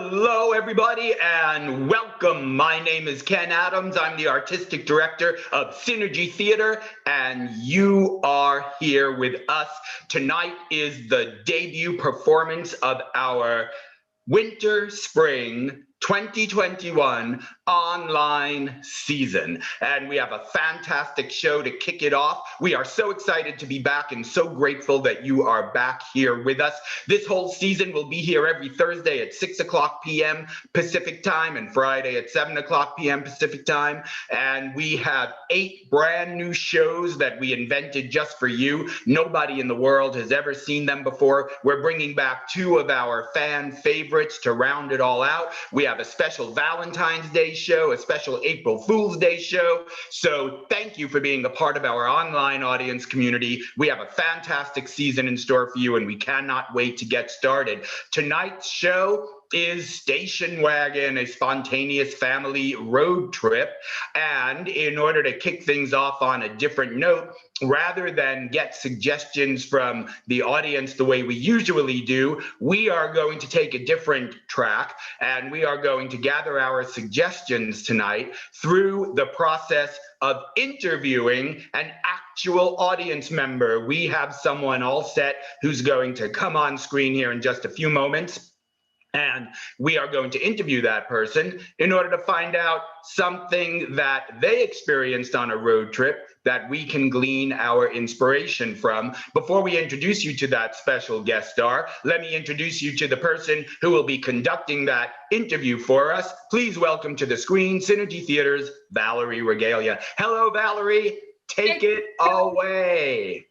Hello, everybody, and welcome. My name is Ken Adams. I'm the artistic director of Synergy Theater, and you are here with us. Tonight is the debut performance of our Winter-Spring 2021 online season, and we have a fantastic show to kick it off. We are so excited to be back and so grateful that you are back here with us. This whole season will be here every Thursday at 6 o'clock p.m. Pacific time and Friday at 7 o'clock p.m. Pacific time, and we have 8 brand new shows that we invented just for you. Nobody in the world has ever seen them before. We're bringing back 2 of our fan favorites to round it all out. We have a special Valentine's Day show, a special April Fool's Day show. So thank you for being a part of our online audience community. We have a fantastic season in store for you, and we cannot wait to get started. Tonight's show is Station Wagon, a spontaneous family road trip. And in order to kick things off on a different note, rather than get suggestions from the audience the way we usually do, we are going to take a different track, and we are going to gather our suggestions tonight through the process of interviewing an actual audience member. We have someone all set who's going to come on screen here in just a few moments. And we are going to interview that person in order to find out something that they experienced on a road trip that we can glean our inspiration from. Before we introduce you to that special guest star, let me introduce you to the person who will be conducting that interview for us. Please welcome to the screen, Synergy Theater's Valerie Regalia. Hello, Valerie. Take it away.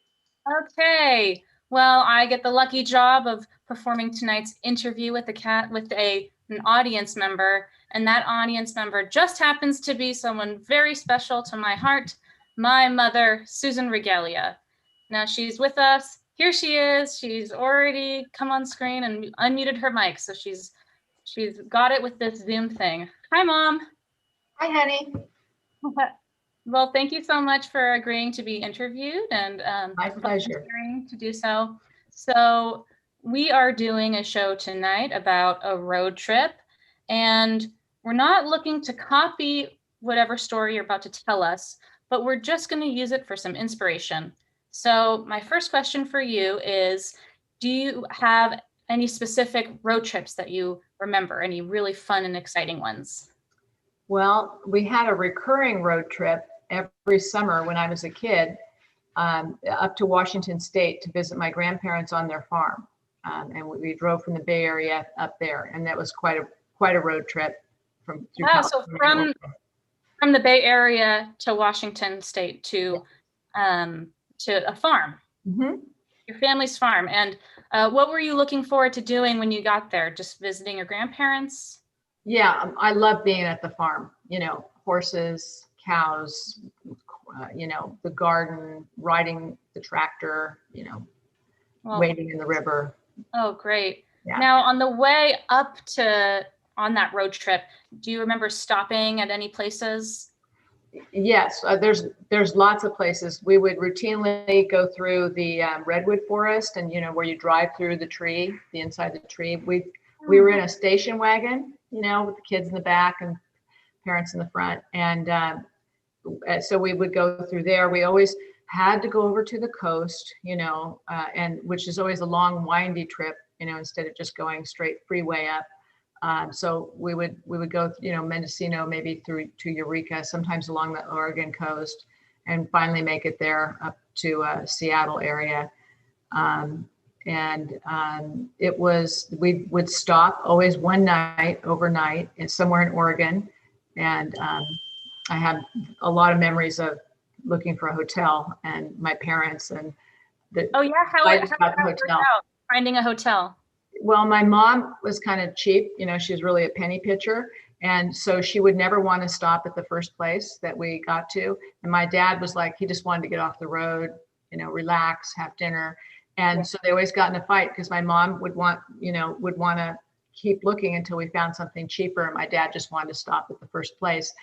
Okay. Well, I get the lucky job of performing tonight's interview with an audience member, and that audience member just happens to be someone very special to my heart, my mother, Susan Regalia. Now she's with us. Here she is. She's already come on screen and unmuted her mic, so she's got it with this Zoom thing. Hi, Mom. Hi, honey. Well, thank you so much for agreeing to be interviewed, and my pleasure. Agreeing to do so. So we are doing a show tonight about a road trip, and we're not looking to copy whatever story you're about to tell us, but we're just going to use it for some inspiration. So my first question for you is, do you have any specific road trips that you remember, any really fun and exciting ones? Well, we had a recurring road trip every summer when I was a kid, up to Washington State to visit my grandparents on their farm. And we drove from the Bay Area up there, and that was quite a road trip from through California. So from the Bay Area to Washington State to a farm. Mm-hmm. Your family's farm. And what were you looking forward to doing when you got there? Just visiting your grandparents? Yeah, I love being at the farm. You know, horses, cows, the garden, riding the tractor, wading in the river. Oh, great. Yeah. Now, on the way up on that road trip, do you remember stopping at any places? Yes, there's lots of places. We would routinely go through the redwood forest, and where you drive through the inside the tree. We were in a station wagon, with the kids in the back and parents in the front, and so we would go through there. We always had to go over to the coast, and which is always a long, windy trip, instead of just going straight freeway up. So we would go, Mendocino, maybe through to Eureka, sometimes along the Oregon coast, and finally make it there up to Seattle area. We would stop always one night overnight somewhere in Oregon, and I have a lot of memories of looking for a hotel and my parents and how did that work out, finding a hotel? Well, my mom was kind of cheap, she's really a penny pitcher. And so she would never want to stop at the first place that we got to. And my dad was like, he just wanted to get off the road, relax, have dinner. And so they always got in a fight because my mom would want to keep looking until we found something cheaper. And my dad just wanted to stop at the first place.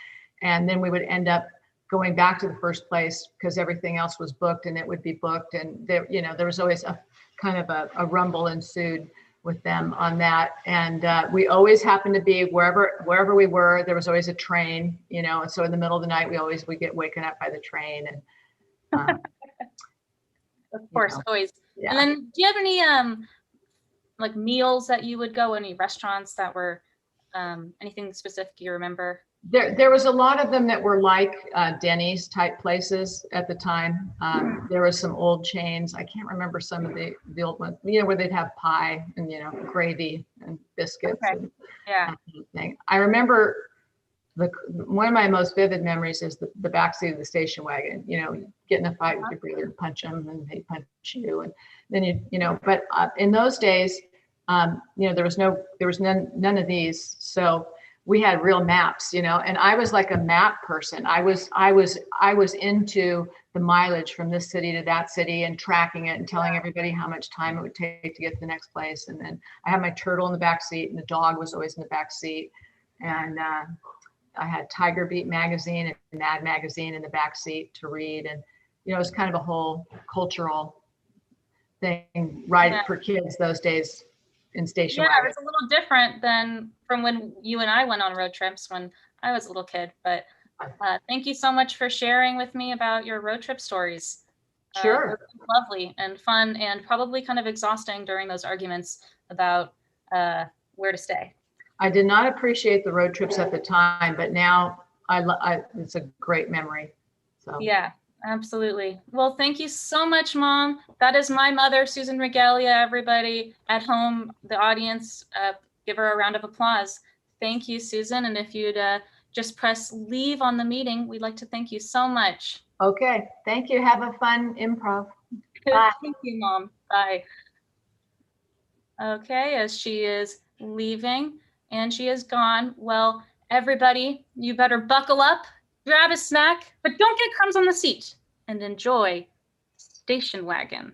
And then we would end up going back to the first place because everything else was booked and it would be booked. And there was always a kind of a rumble ensued with them on that. And we always happened to be wherever we were, there was always a train, you know, and so in the middle of the night, we get waken up by the train. And Of course, you know, always. yeah. And then do you have any like meals that you would go, any restaurants that were anything specific you remember? There was a lot of them that were like Denny's type places at the time. There was some old chains. I can't remember some of the old ones, you know, where they'd have pie and, you know, gravy and biscuits. Okay. And Yeah. that kind of thing. I remember one of my most vivid memories is the backseat of the station wagon. You know, get in a fight with your brother and punch him, and they punch you, and then you know. But in those days, you know, there was none of these, so we had real maps, you know, and I was like a map person. I was into the mileage from this city to that city and tracking it and telling everybody how much time it would take to get to the next place. And then I had my turtle in the back seat, and the dog was always in the back seat. And I had Tiger Beat magazine and Mad magazine in the back seat to read. And, you know, it was kind of a whole cultural thing, right, for kids those days. In station wagon. It's a little different than from when you and I went on road trips when I was a little kid. But thank you so much for sharing with me about your road trip stories. Sure. Lovely and fun, and probably kind of exhausting during those arguments about where to stay. I did not appreciate the road trips at the time, but now it's a great memory. So yeah. Absolutely. Well, thank you so much, Mom. That is my mother, Susan Regalia. Everybody at home, the audience, give her a round of applause. Thank you, Susan. And if you'd just press leave on the meeting, we'd like to thank you so much. Okay. Thank you. Have a fun improv. Bye. Thank you, Mom. Bye. Okay, as she is leaving and she is gone. Well, everybody, you better buckle up. Grab a snack, but don't get crumbs on the seat, and enjoy Station Wagon.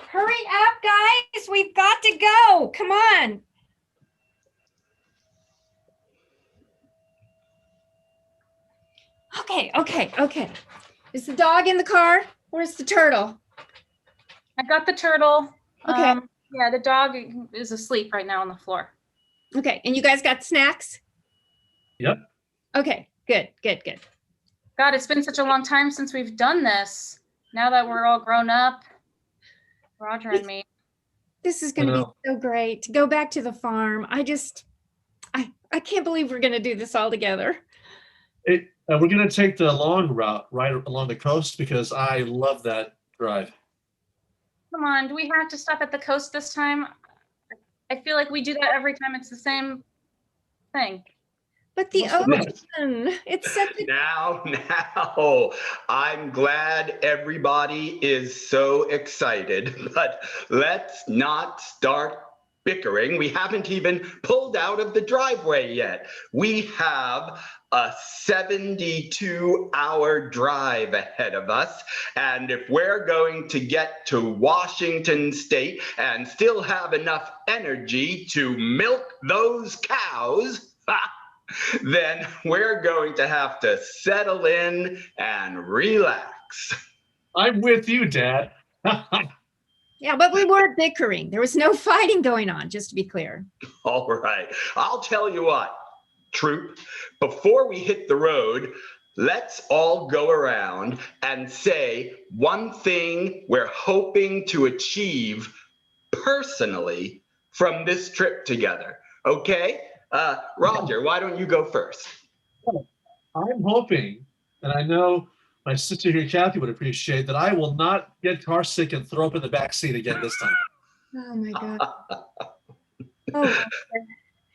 Hurry up, guys. We've got to go. Come on. Okay. Is the dog in the car? Where's the turtle? I got the turtle. Okay. Yeah, the dog is asleep right now on the floor. Okay, and you guys got snacks? Yep. Okay, good. God, it's been such a long time since we've done this. Now that we're all grown up, Roger and me. This is going to be so great to go back to the farm. I can't believe we're going to do this all together. We're going to take the long route right along the coast because I love that drive. Come on, do we have to stop at the coast this time? I feel like we do that every time. It's the same thing. But the ocean, it's such a... Now, I'm glad everybody is so excited, but let's not start bickering. We haven't even pulled out of the driveway yet. We have a 72-hour drive ahead of us. And if we're going to get to Washington State and still have enough energy to milk those cows, then we're going to have to settle in and relax. I'm with you, Dad. Yeah, but we weren't bickering. There was no fighting going on, just to be clear. All right. I'll tell you what, troop, before we hit the road, let's all go around and say one thing we're hoping to achieve personally from this trip together. Okay? Roger, why don't you go first? I'm hoping, and I know my sister here, Kathy, would appreciate that I will not get car sick and throw up in the back seat again this time. Oh my God. Oh.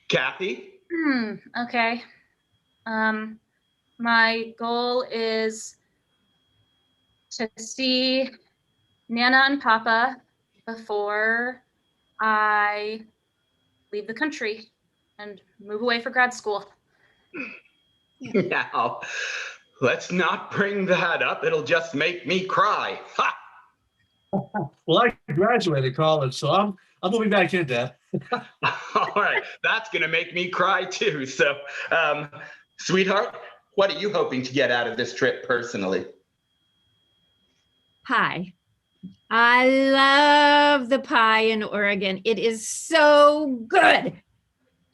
Kathy? Okay. My goal is to see Nana and Papa before I leave the country and move away for grad school. Now, let's not bring that up. It'll just make me cry. Ha! Well, I graduated college, so I'm moving back in, Dad. All right, that's gonna make me cry too. So, sweetheart, what are you hoping to get out of this trip personally? pie. I love the pie in Oregon. It is so good.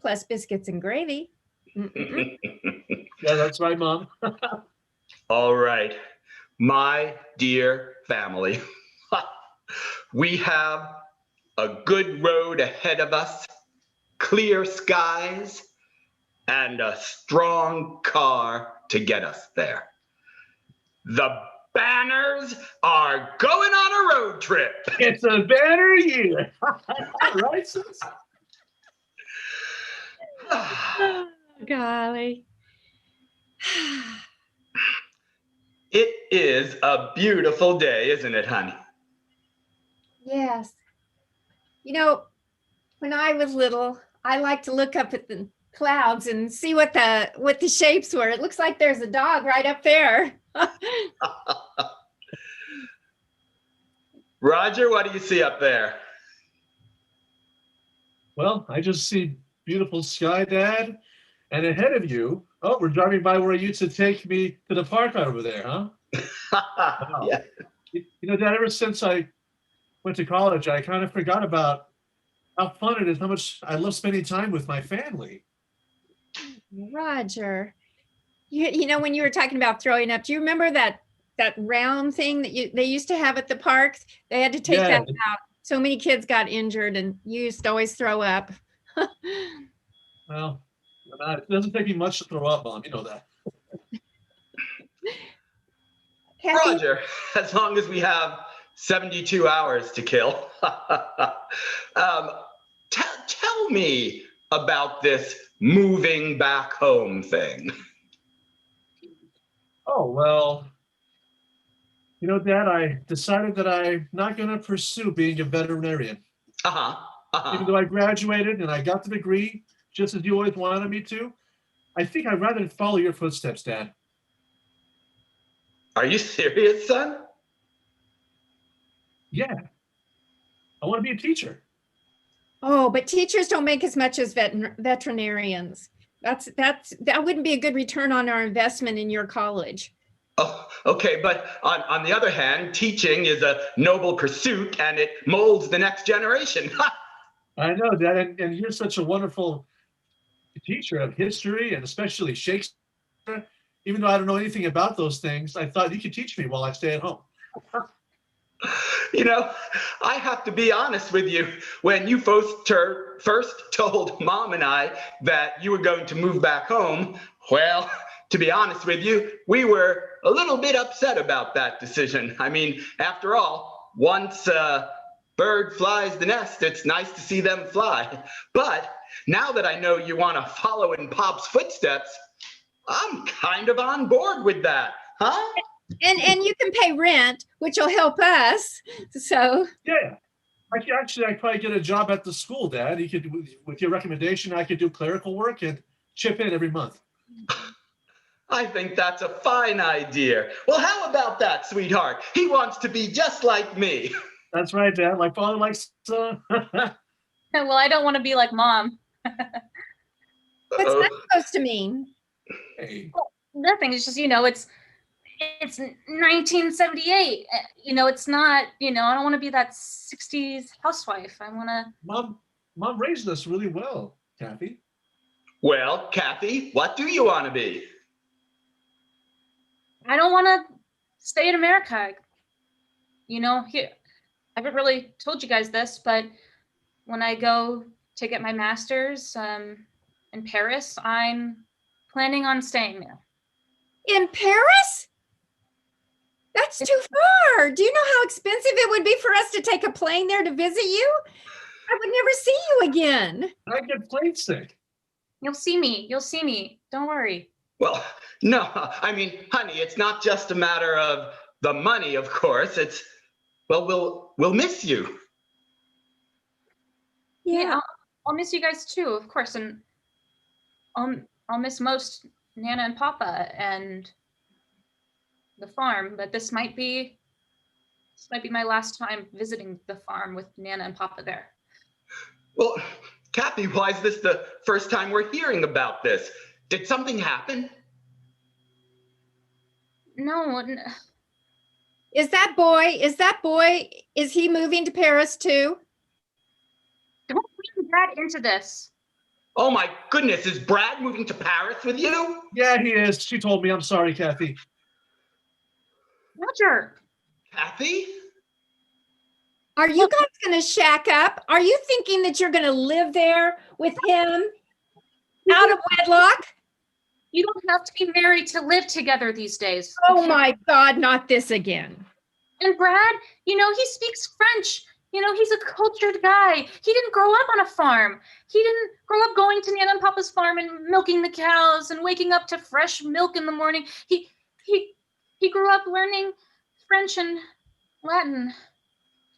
Plus biscuits and gravy. Mm-mm-mm. Yeah, that's right, Mom. All right, my dear family, we have a good road ahead of us, clear skies, and a strong car to get us there. The Banners are going on a road trip. It's a banner year. Right, sis? Oh, golly. It is a beautiful day, isn't it, honey? Yes. You know, when I was little, I liked to look up at the clouds and see what the shapes were. It looks like there's a dog right up there. Roger, what do you see up there? Well, I just see beautiful sky, Dad. And ahead of you, oh, we're driving by where you used to take me to the park right over there, huh? Wow. Yeah. You know, Dad, ever since I went to college, I kind of forgot about how fun it is, how much I love spending time with my family. Roger, you know, when you were talking about throwing up, do you remember that round thing that they used to have at the parks? They had to take Yeah. that out. So many kids got injured and you used to always throw up. Well, it doesn't take me much to throw up, Mom. You know that. Kathy, Roger, as long as we have 72 hours to kill. Tell me about this moving back home thing. Oh, well, you know, Dad, I decided that I'm not going to pursue being a veterinarian. Even though I graduated and I got the degree, just as you always wanted me to, I think I'd rather follow your footsteps, Dad. Are you serious, son? Yeah. I want to be a teacher. oh, but teachers don't make as much as veterinarians. That wouldn't be a good return on our investment in your college. Oh, okay, but on the other hand, teaching is a noble pursuit and it molds the next generation. I know, Dad, and you're such a wonderful teacher of history and especially Shakespeare. Even though I don't know anything about those things, I thought you could teach me while I stay at home. You know, I have to be honest with you. When you first told Mom and I that you were going to move back home, well, to be honest with you, we were a little bit upset about that decision. I mean, after all, once a bird flies the nest, it's nice to see them fly. But now that I know you want to follow in Pop's footsteps, I'm kind of on board with that, huh? And you can pay rent, which will help us. So Yeah. I'd probably get a job at the school, Dad. You could, with your recommendation, I could do clerical work and chip in every month. I think that's a fine idea. Well, how about that, sweetheart? He wants to be just like me. That's right, Dad. Like father, like son. Well, I don't want to be like Mom. what's that supposed to mean? Hey. Nothing. It's just, it's 1978. It's not, I don't want to be that 60s housewife. I want to. Mom raised us really well, Kathy. Well, Kathy, what do you want to be? I don't want to stay in America. Here, I haven't really told you guys this, but when I go to get my master's in Paris, I'm planning on staying there. In Paris? That's too far. Do you know how expensive it would be for us to take a plane there to visit you? I would never see you again. I get plane sick. You'll see me. Don't worry. Well, no, I mean, honey, it's not just a matter of the money, of course. It's, well, we'll miss you. Yeah, I'll miss you guys too, of course, and I'll miss most Nana and Papa and the farm. But this might be my last time visiting the farm with Nana and Papa there. Well, Kathy, why is this the first time we're hearing about this? Did something happen? No, Is he moving to Paris too? Don't bring Brad into this. Oh my goodness, is Brad moving to Paris with you? Yeah, he is. She told me. I'm sorry, Kathy. Roger. Kathy? Are you guys going to shack up? Are you thinking that you're going to live there with him out of wedlock? You don't have to be married to live together these days. Oh Okay? my God, not this again. And Brad, he speaks French. He's a cultured guy. He didn't grow up on a farm. He didn't grow up going to Nana and Papa's farm and milking the cows and waking up to fresh milk in the morning. He grew up learning French and Latin.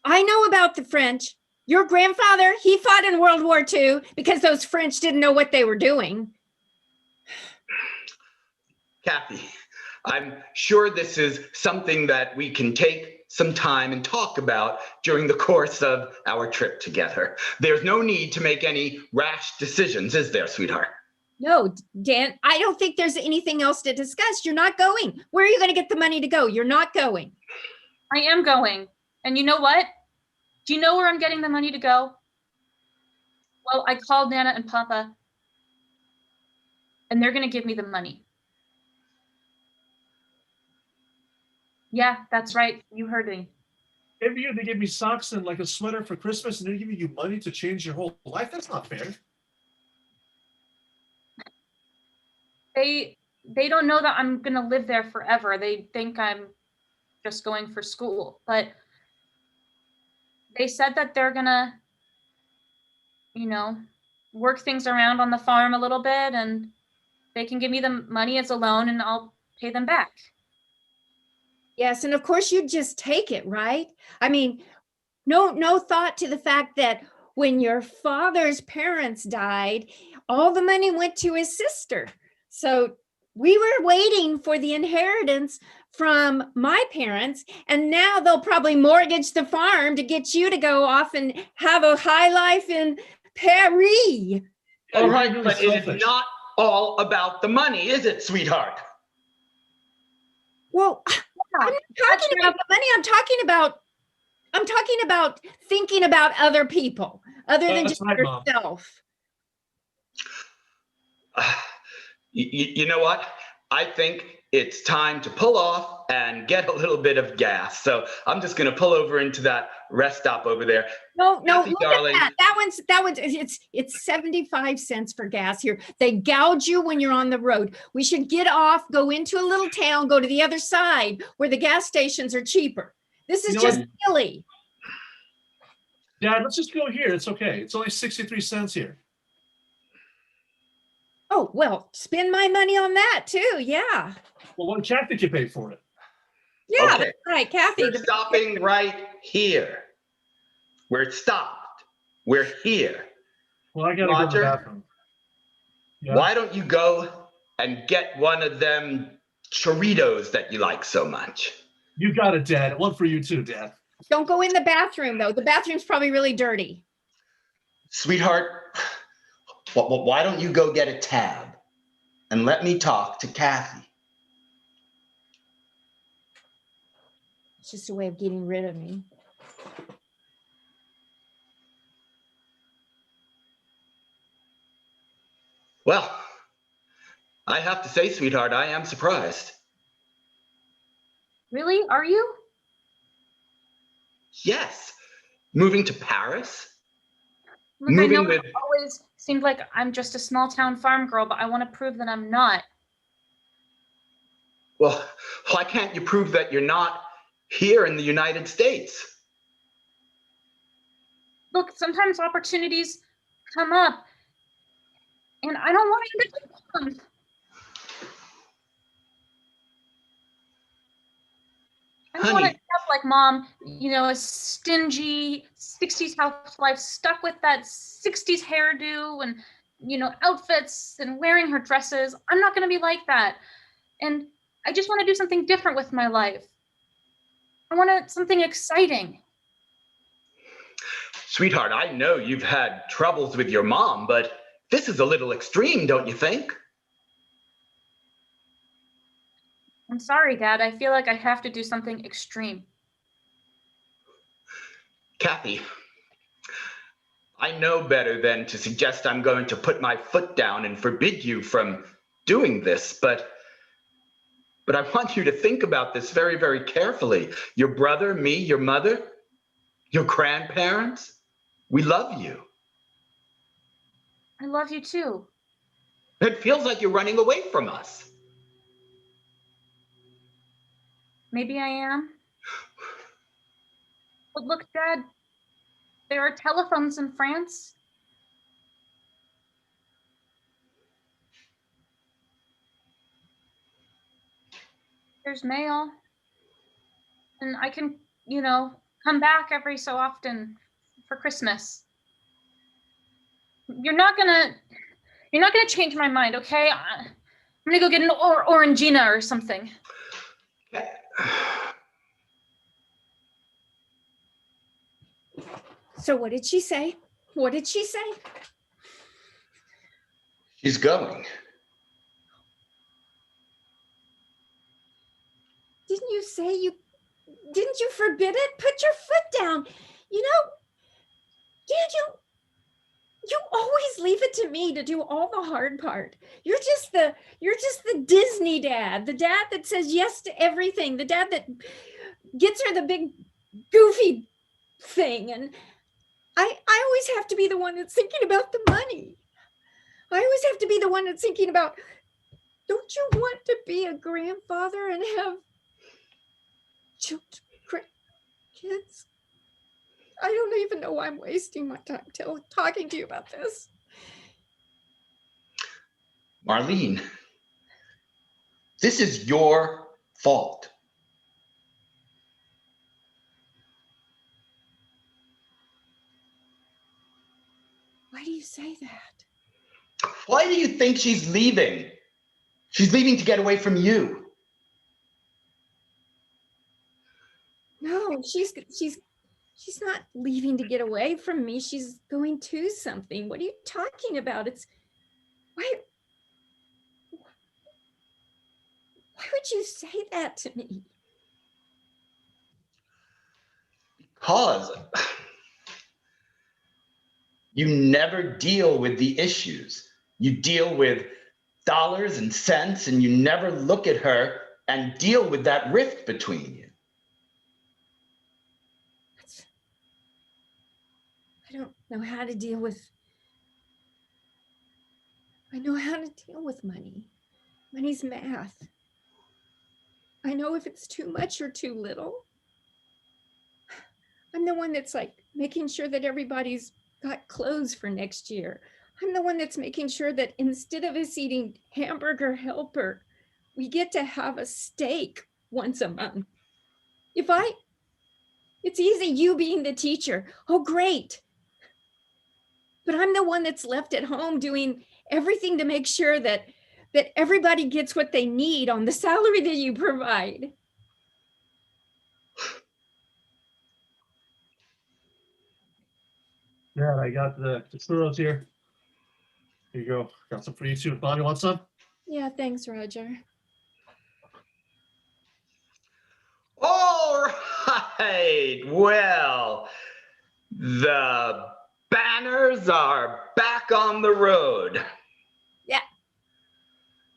I know about the French. Your grandfather, he fought in World War II because those French didn't know what they were doing. Kathy, I'm sure this is something that we can take some time and talk about during the course of our trip together. There's no need to make any rash decisions, is there, sweetheart? No, Dan, I don't think there's anything else to discuss. You're not going. Where are you going to get the money to go? You're not going. I am going. And you know what? Do you know where I'm getting the money to go? Well, I called Nana and Papa, and they're going to give me the money. Yeah, that's right. You heard me. Every year they give me socks and like a sweater for Christmas, and they're giving you money to change your whole life. That's not fair. They don't know that I'm going to live there forever. They think I'm just going for school. But they said that they're going to, work things around on the farm a little bit, and they can give me the money as a loan, and I'll pay them back. Yes, and of course you'd just take it, right? I mean, no thought to the fact that when your father's parents died, all the money went to his sister. So we were waiting for the inheritance from my parents, and now they'll probably mortgage the farm to get you to go off and have a high life in Paris. All right, but it is not all about the money, is it, sweetheart? Well, I'm not talking about the money. I'm talking about thinking about other people other than just yourself. You know what? I think it's time to pull off and get a little bit of gas. So I'm just going to pull over into that rest stop over there. No, Kathy, look darling. at that. That one's it's 75 cents for gas here. They gouge you when you're on the road. We should get off, go into a little town, go to the other side where the gas stations are cheaper. This is just silly. Dad, let's just go here. It's okay. It's only 63 cents here. Oh, well, spend my money on that too. Yeah. Well, what Kathy can pay for it. Yeah, Okay. that's right, Kathy. We're stopping right here. We're stopped. We're here. Well, I gotta go to the bathroom. Yeah. Why don't you go and get one of them churritos that you like so much? You got it, Dad. One for you too, Dad. Don't go in the bathroom though. The bathroom's probably really dirty. Sweetheart, why don't you go get a tab and let me talk to Kathy? It's just a way of getting rid of me. Well, I have to say, sweetheart, I am surprised. Really? Are you? Yes. Moving to Paris? Look, I know it always seemed like I'm just a small town farm girl, but I want to prove that I'm not. Well, why can't you prove that you're not here in the United States? Look, sometimes opportunities come up, and I don't want to end up. I don't want to end up like Mom, a stingy 60s housewife stuck with that 60s hairdo and, outfits and wearing her dresses. I'm not going to be like that. And I just want to do something different with my life. I want something exciting. Sweetheart, I know you've had troubles with your mom, but this is a little extreme, don't you think? I'm sorry, Dad. I feel like I have to do something extreme. Kathy, I know better than to suggest I'm going to put my foot down and forbid you from doing this, but I want you to think about this very, very carefully. Your brother, me, your mother, your grandparents, we love you. I love you too. It feels like you're running away from us. Maybe I am. But look, Dad, there are telephones in France. There's mail. And I can, come back every so often for Christmas. You're not gonna change my mind, okay? I'm gonna go get an Orangina or something. So what did she say? What did she say? She's going. Didn't you forbid it? Put your foot down. You always leave it to me to do all the hard part. You're just the Disney dad, the dad that says yes to everything, the dad that gets her the big goofy thing. And I always have to be the one that's thinking about the money. I always have to be the one that's thinking about, don't you want to be a grandfather and have kids? I don't even know why I'm wasting my time talking to you about this. Marlene, this is your fault. Why do you say that? Why do you think she's leaving? She's leaving to get away from you. No, she's not leaving to get away from me. She's going to something. What are you talking about? Why would you say that to me? Because you never deal with the issues. You deal with dollars and cents, and you never look at her and deal with that rift between you. I don't know how to deal with. I know how to deal with money. Money's math. I know if it's too much or too little. I'm the one that's like making sure that everybody's got clothes for next year. I'm the one that's making sure that instead of us eating hamburger helper, we get to have a steak once a month. It's easy you being the teacher. Oh, great. But I'm the one that's left at home doing everything to make sure that everybody gets what they need on the salary that you provide. Yeah, I got the churros here. Here you go. Got some for you too. Mom, you want some? Yeah, thanks, Roger. All right. Well, the banners are back on the road. Yeah.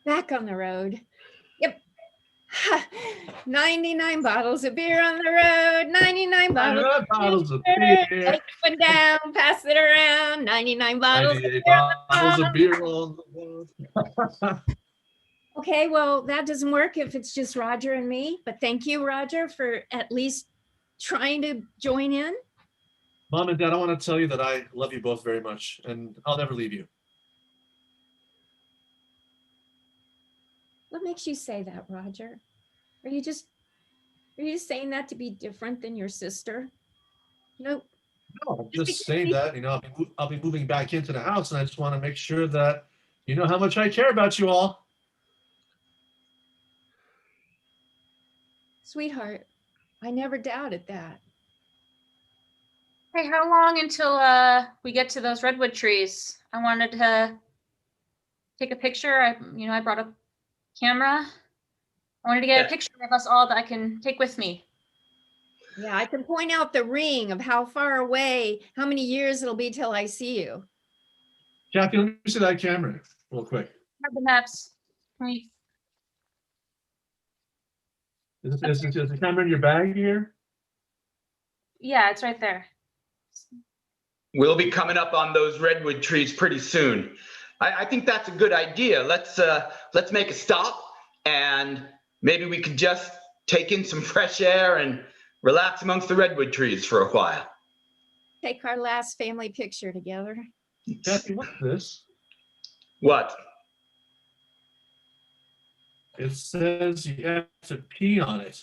Back on the road. Yep. 99 bottles of beer on the road. 99 bottles of beer. Take one down, pass it around. 99 bottles of beer. Bottles of beer on the road. Okay, well, that doesn't work if it's just Roger and me, but thank you, Roger, for at least trying to join in. Mom and Dad, I want to tell you that I love you both very much, and I'll never leave you. What makes you say that, Roger? Are you just saying that to be different than your sister? No, I'm just saying that, I'll be moving back into the house, and I just want to make sure that you know how much I care about you all. Sweetheart, I never doubted that. Hey, how long until we get to those redwood trees? I wanted to take a picture. I brought a camera. I wanted to get a picture of us all that I can take with me. Yeah, I can point out the ring of how far away, how many years it'll be till I see you. Kathy, let me see that camera real quick. Have the maps. Can we? Is the camera in your bag here? Yeah, it's right there. We'll be coming up on those redwood trees pretty soon. I think that's a good idea. Let's make a stop, and maybe we could just take in some fresh air and relax amongst the redwood trees for a while. Take our last family picture together. Kathy, what's this? What? It says you have to pee on it.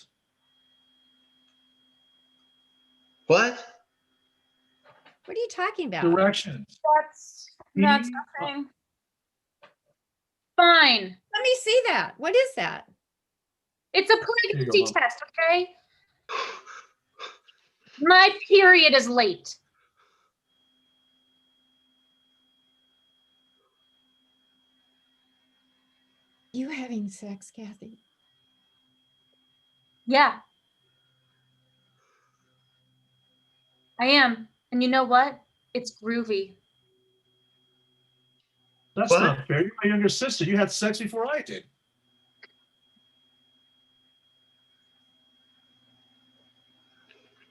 What? What are you talking about? Directions. That's nothing. Fine. Let me see that. What is that? It's a pregnancy test, okay? My period is late. You having sex, Kathy? Yeah. I am. And you know what? It's groovy. That's What? not fair. You're my younger sister. You had sex before I did.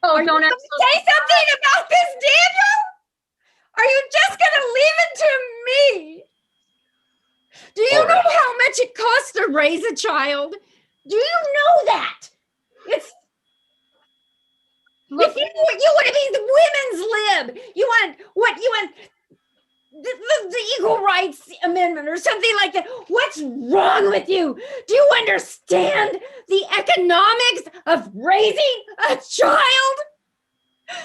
Oh, Are you don't going ask to say something about this, Daniel? Are you just going to leave it to me? Do you know how much it costs to raise a child? Do you know that? It's Look, if you want to be the women's lib. You want the Equal Rights Amendment or something like that. What's wrong with you? Do you understand the economics of raising a child? And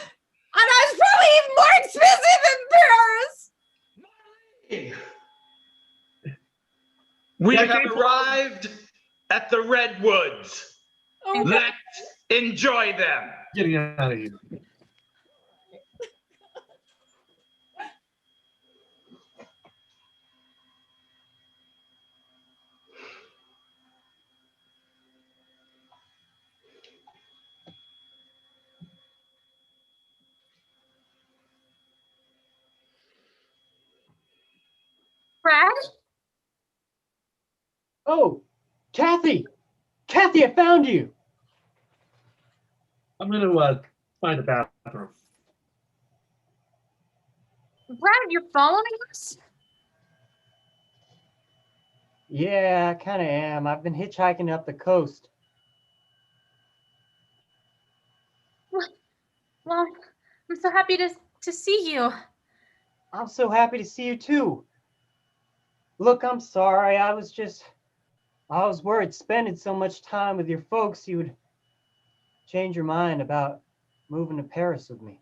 I was probably more expensive in Paris. We have arrived at the redwoods. Oh, Let's enjoy them. Getting out of here. Brad? Oh, Kathy! Kathy, I found you! I'm going to find a bathroom. Brad, you're following us? Yeah, I kind of am. I've been hitchhiking up the coast. Well, I'm so happy to see you. I'm so happy to see you too. Look, I'm sorry. I was worried spending so much time with your folks, you would change your mind about moving to Paris with me.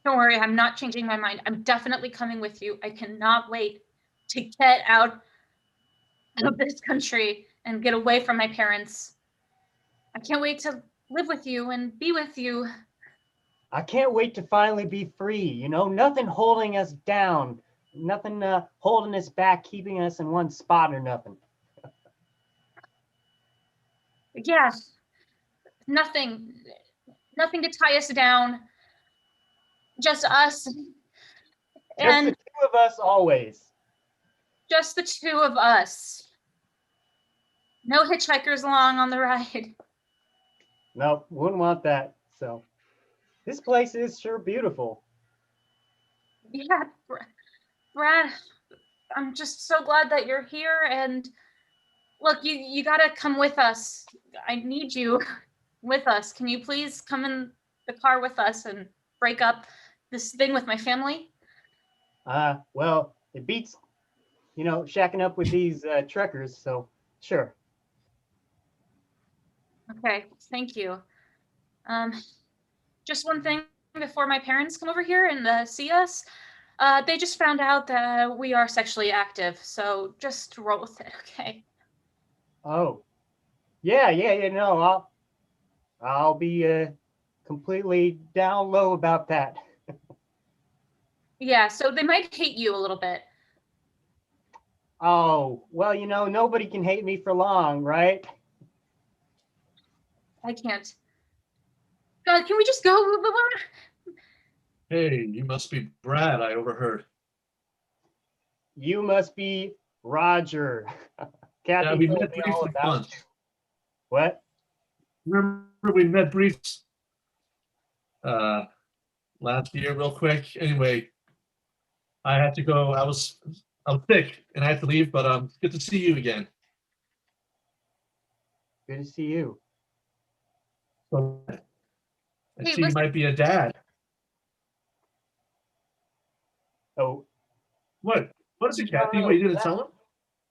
Don't worry, I'm not changing my mind. I'm definitely coming with you. I cannot wait to get out of this country and get away from my parents. I can't wait to live with you and be with you. I can't wait to finally be free. You know, nothing holding us down, nothing holding us back, keeping us in one spot or nothing. Yeah, nothing to tie us down. Just us. Just the two of us always. Just the two of us. No hitchhikers along on the ride. Nope, wouldn't want that. So, this place is sure beautiful. Yeah, Brad, I'm just so glad that you're here. And look, you gotta come with us. I need you with us. Can you please come in the car with us and break up this thing with my family? Well, it beats, shacking up with these trekkers, so sure. Okay, thank you. Just one thing before my parents come over here and see us. They just found out that we are sexually active, so just roll with it, okay? Oh, yeah, no, I'll be completely down low about that. Yeah, so they might hate you a little bit. Oh, well, nobody can hate me for long, right? I can't. God, can we just go? Hey, you must be Brad, I overheard. You must be Roger. Kathy Yeah, we told met me all briefly about once. you. What? Remember we met briefly last year real quick. Anyway, I had to go. I was sick and I had to leave, but good to see you again. Good to see you. So I Hey, see you listen. might be a dad. Oh, What? What is it, Kathy? What, you didn't tell him?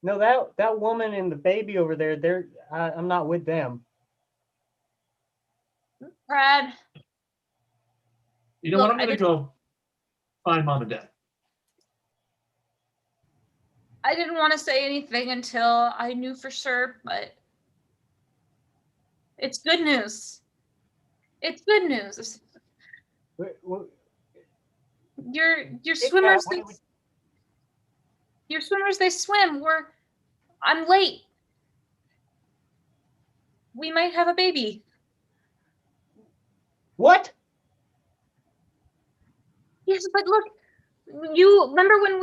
no, that woman and the baby over there, I'm not with them. Brad. You know Look, what? I'm I gonna go find mom and dad. I didn't want to say anything until I knew for sure, but it's good news. It's good news. Your swimmers, your swimmers, they swim. I'm late. We might have a baby. What? Yes, but look, you remember when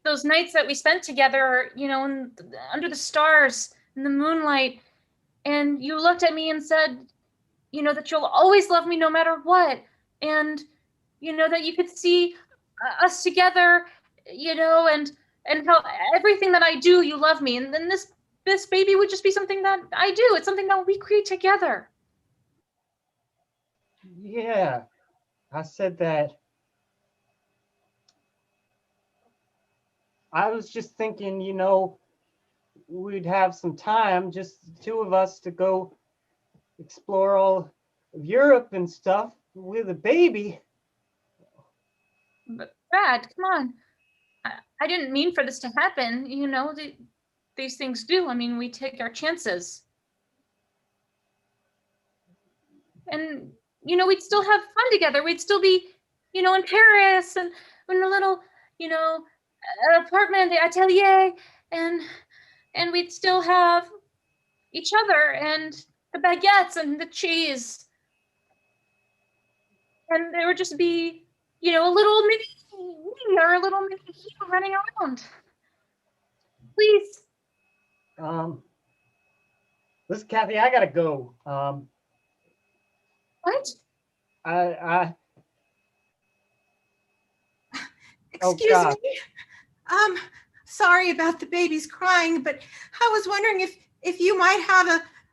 those nights that we spent together, under the stars in the moonlight, and you looked at me and said, that you'll always love me no matter what, and that you could see us together, and how everything that I do, you love me, and then this baby would just be something that I do. It's something that we create together. Yeah, I said that. I was just thinking, we'd have some time, just the two of us, to go explore all of Europe and stuff with a baby. But Brad, come on. I didn't mean for this to happen. These things do. I mean, we take our chances. And, we'd still have fun together. We'd still be, in Paris and in a little, apartment, the atelier, and we'd still have each other and the baguettes and the cheese. And there would just be, a little mini me or a little mini you running around. Please. Listen, Kathy, I gotta go. What? Excuse me. Sorry about the baby's crying, but I was wondering if you might have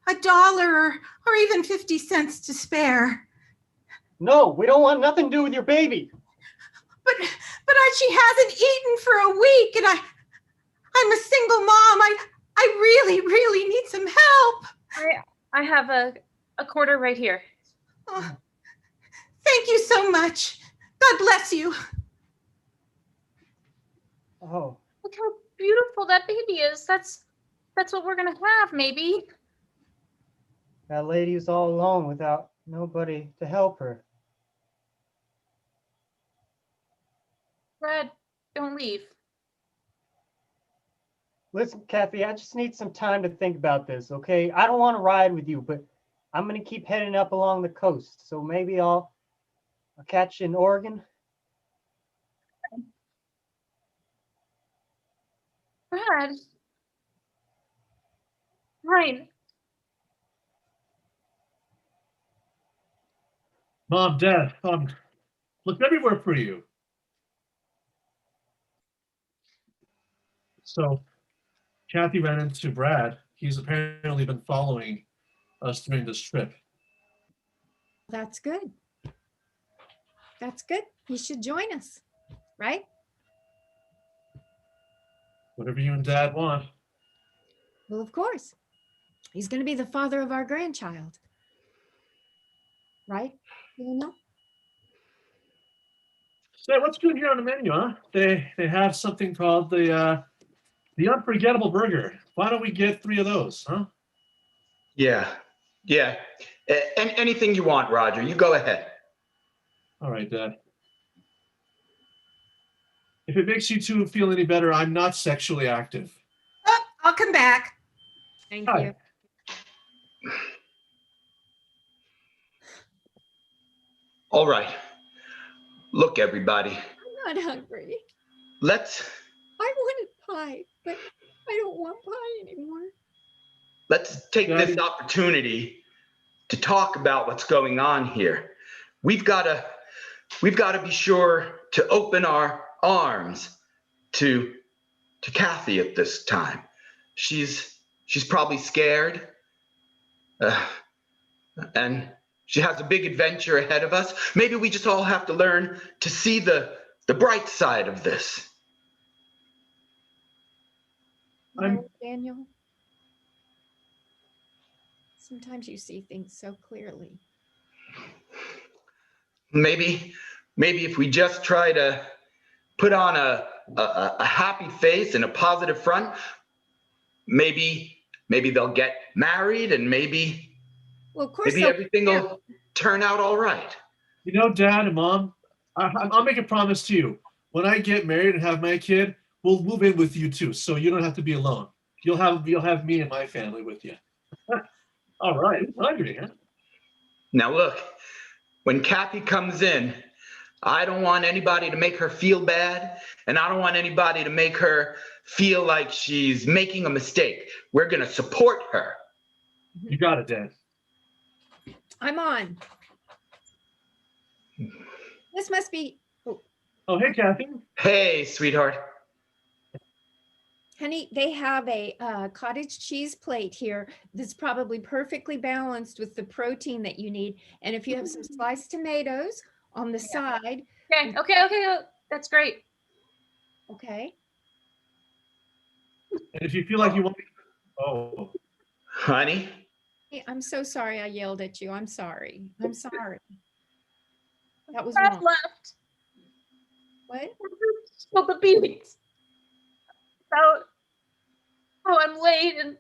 a dollar or even 50 cents to spare. No, we don't want nothing to do with your baby. But she hasn't eaten for a week, and I'm a single mom. I really, really need some help. I have a quarter right here. Oh, thank you so much. God bless you. Oh. Look how beautiful that baby is. That's what we're gonna have, maybe. That lady's all alone without nobody to help her. Brad, don't leave. Listen, Kathy, I just need some time to think about this, okay? I don't want to ride with you, but I'm going to keep heading up along the coast. So maybe I'll catch you in Oregon. Brad. Right. Mom, Dad, look everywhere for you. So Kathy ran into Brad. He's apparently been following us during this trip. That's good. That's good. He should join us, right? Whatever you and Dad want. Well, of course. He's going to be the father of our grandchild. Right? So what's good here on the menu, huh? They have something called the unforgettable burger. Why don't we get 3 of those, huh? Yeah. Anything you want, Roger. You go ahead. All right, Dad. If it makes you two feel any better, I'm not sexually active. Oh, I'll come back. Thank Hi. you. All right. Look, everybody. I'm not hungry. Let's I wanted pie, but I don't want pie anymore. take this opportunity to talk about what's going on here. We've got to be sure to open our arms to Kathy at this time. She's probably scared, and she has a big adventure ahead of us. Maybe we just all have to learn to see the bright side of this. Daniel, sometimes you see things so clearly. Maybe if we just try to put on a happy face and a positive front, maybe they'll get married, and maybe everything will turn out all right. You know, Dad and Mom, I'll make a promise to you. When I get married and have my kid, we'll move in with you too, so you don't have to be alone. You'll have me and my family with you. All right, I'm hungry, huh? Now look, when Kathy comes in, I don't want anybody to make her feel bad, and I don't want anybody to make her feel like she's making a mistake. We're gonna support her. You got it, Dad. I'm on. This must be. Oh, hey, Kathy. Hey, sweetheart. Honey, they have a cottage cheese plate here that's probably perfectly balanced with the protein that you need. And if you have some sliced tomatoes on the side. Okay. That's great. Okay. And if you feel like you want oh. Honey? Hey, I'm so sorry I yelled at you. I'm sorry. I'm sorry. That was Brad wrong. left. What? Well, the beans. About how I'm late, and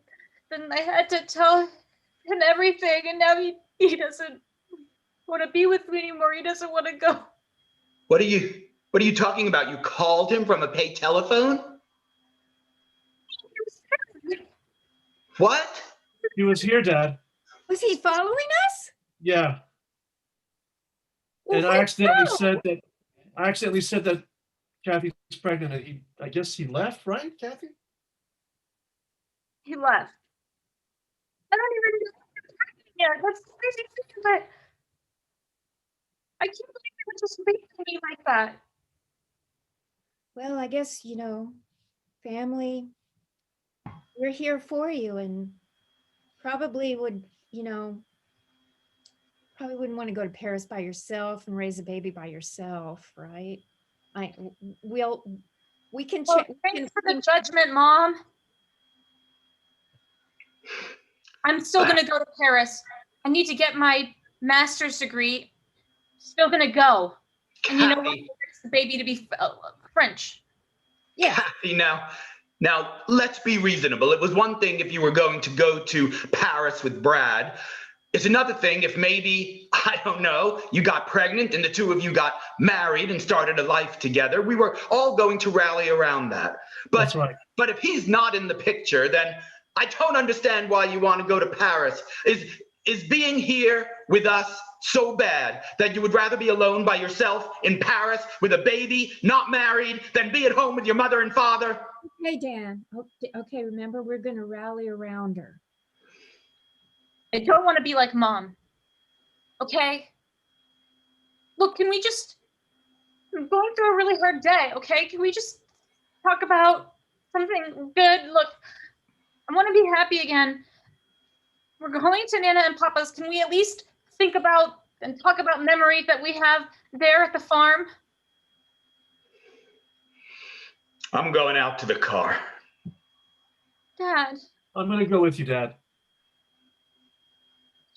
then I had to tell him everything, and now he doesn't want to be with me anymore. He doesn't want to go. What are you talking about? You called him from a pay telephone? What? He was here, Dad. Was he following us? Yeah. Well, And I accidentally said that Kathy's pregnant, and I guess he left, right, Kathy? He left. I don't even know. Yeah, that's crazy, but I can't believe he would just leave me like that. Well, I guess, family, we're here for you, and probably wouldn't want to go to Paris by yourself and raise a baby by yourself, right? We can check. Thanks for the judgment, Mom. I'm still going to go to Paris. I need to get my master's degree. Still going to go. And you know what? It's the baby to be French. Yeah. Kathy, now let's be reasonable. It was one thing if you were going to go to Paris with Brad. It's another thing if maybe, I don't know, you got pregnant and the two of you got married and started a life together. We were all going to rally around that. That's right. But if he's not in the picture, then I don't understand why you want to go to Paris. Is being here with us so bad that you would rather be alone by yourself in Paris with a baby, not married, than be at home with your mother and father? Okay, Dan. Okay, remember, we're going to rally around her. I don't want to be like Mom. Okay? Look, I'm going through a really hard day, okay? Can we just talk about something good? Look, I want to be happy again. We're going to Nana and Papa's. Can we at least think about and talk about memories that we have there at the farm? I'm going out to the car. Dad. I'm going to go with you, Dad.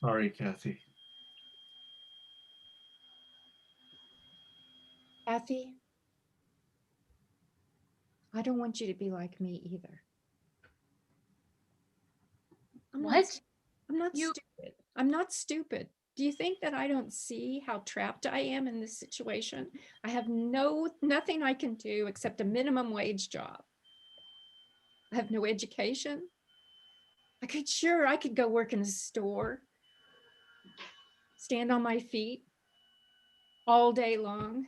Sorry, Kathy. Kathy, I don't want you to be like me either. What? I'm not stupid. I'm not stupid. Do you think that I don't see how trapped I am in this situation? I have nothing I can do except a minimum wage job. I have no education. I could go work in a store, stand on my feet. all day long.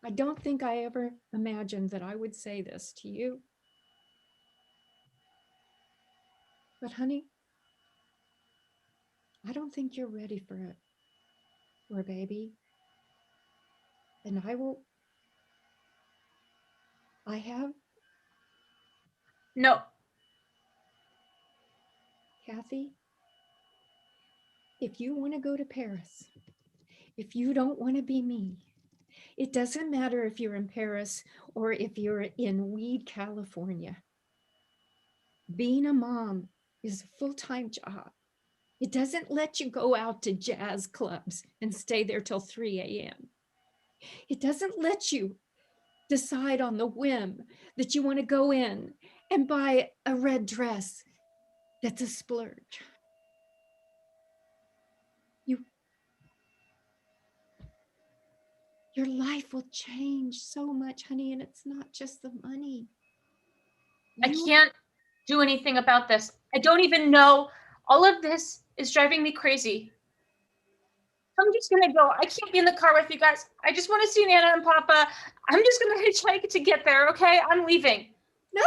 I don't think I ever imagined that I would say this to you. But honey, I don't think you're ready for a baby. And I have. No. Kathy, if you want to go to Paris, if you don't want to be me, it doesn't matter if you're in Paris or if you're in Weed, California. Being a mom is a full-time job. It doesn't let you go out to jazz clubs and stay there till 3 a.m. It doesn't let you decide on the whim that you want to go in and buy a red dress that's a splurge. Your life will change so much, honey, and it's not just the money. I can't do anything about this. I don't even know. All of this is driving me crazy. I'm just gonna go. I can't be in the car with you guys. I just want to see Nana and Papa. I'm just gonna hitchhike to get there, okay? I'm leaving. No,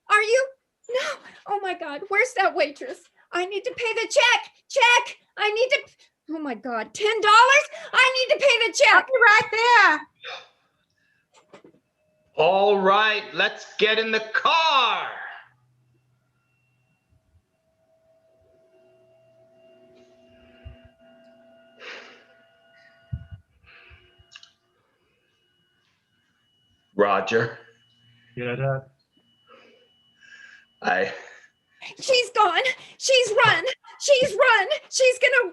are you? No. Oh my God, where's that waitress? I need to pay the check. Check. I need to. Oh my God, $10? I need to pay the check. I'll be right there. All right, let's get in the car. Roger. Yeah, Dad. She's gone. She's run. She's run. She's gonna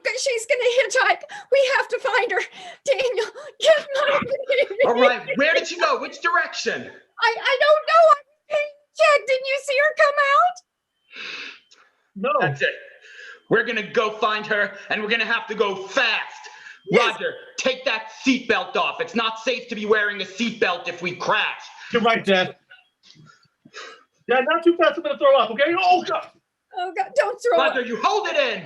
hitchhike. We have to find her. Daniel, get my baby. All right, where did she go? Which direction? I don't know. I'm paying check. Didn't you see her come out? No. That's it. We're gonna go find her, and we're gonna have to go fast. Yes. Roger, take that seatbelt off. It's not safe to be wearing a seatbelt if we crash. You're right, Dad. Dad, not too fast. I'm gonna throw up. Okay? Oh God. Oh God! Don't throw up. Roger, you hold it in.